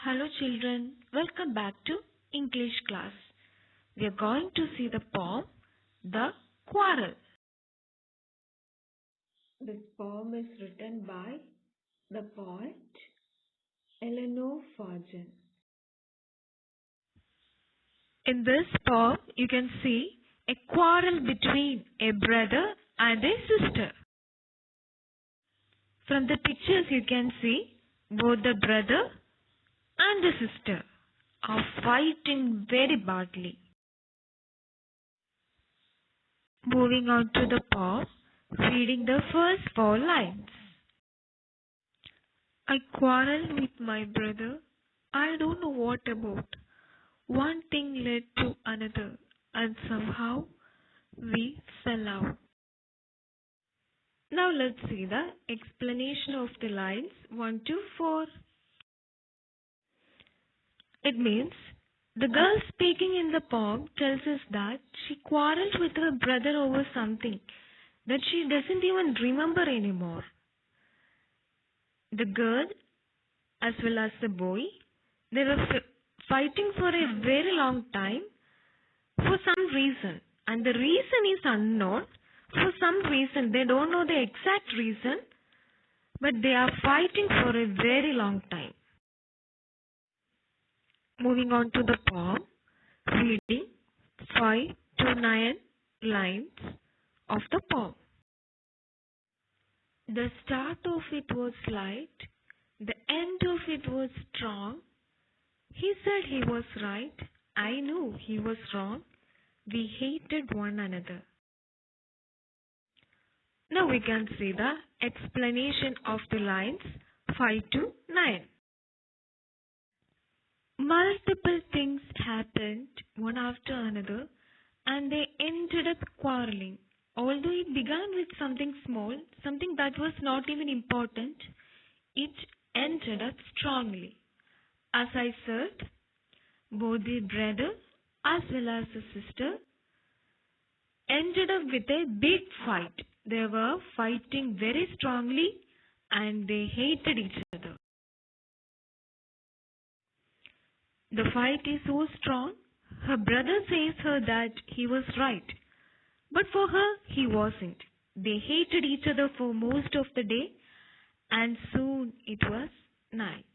Hello children, welcome back to English class. We are going to see the poem, The Quarrel. This poem is written by the poet Eleanor Fortune. In this poem, you can see a quarrel between a brother and a sister. From the pictures you can see both the brother and the sister are fighting very badly. Moving on to the poem, reading the first 4 lines. I quarreled with my brother. I don't know what about. One thing led to another, and somehow we fell out. Now let's see the explanation of the lines 1 to 4. It means the girl speaking in the poem tells us that she quarreled with her brother over something that she doesn't even remember anymore. The girl as well as the boy, they were fighting for a very long time for some reason, and the reason is unknown. For some reason, they don't know the exact reason, but they are fighting for a very long time. Moving on to the poem, reading 5 to 9 lines of the poem. The start of it was light, the end of it was strong. He said he was right, I knew he was wrong. We hated one another. Now we can see the explanation of the lines 5 to 9. Multiple things happened one after another and they ended up quarreling. Although it began with something small, something that was not even important, it ended up strongly. As I said, both the brother as well as the sister ended up with a big fight. They were fighting very strongly and they hated each other. The fight is so strong, her brother says her that he was right. But for her, he wasn't. They hated each other for most of the day and soon it was night.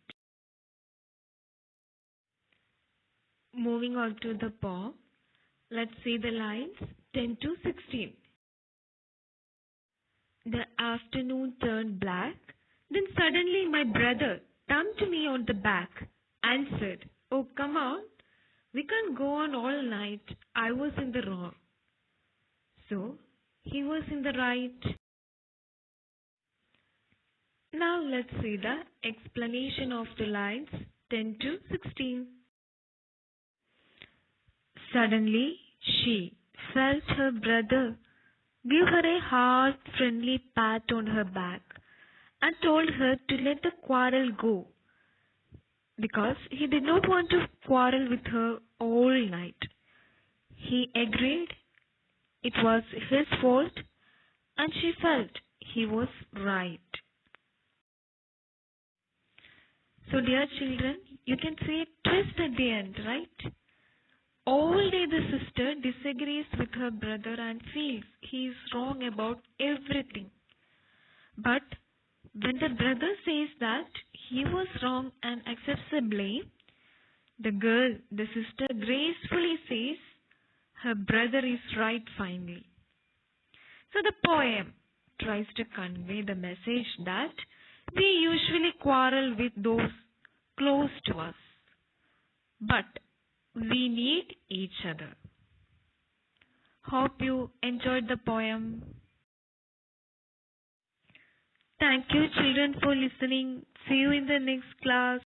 Moving on to the poem, let's see the lines 10 to 16. The afternoon turned black. Then suddenly my brother thumped me on the back and said, "Oh, come on. We can't go on all night. I was in the wrong." So, he was in the right. Now let's see the explanation of the lines 10 to 16. Suddenly, she felt her brother give her a hard, friendly pat on her back and told her to let the quarrel go because he did not want to quarrel with her all night. He agreed it was his fault and she felt he was right. So dear children, you can see a twist at the end, right? All day the sister disagrees with her brother and feels he is wrong about everything. But when the brother says that he was wrong and accepts the blame, the girl, the sister, gracefully says her brother is right finally. So the poem tries to convey the message that we usually quarrel with those close to us, but we need each other. Hope you enjoyed the poem. Thank you children for listening. See you in the next class.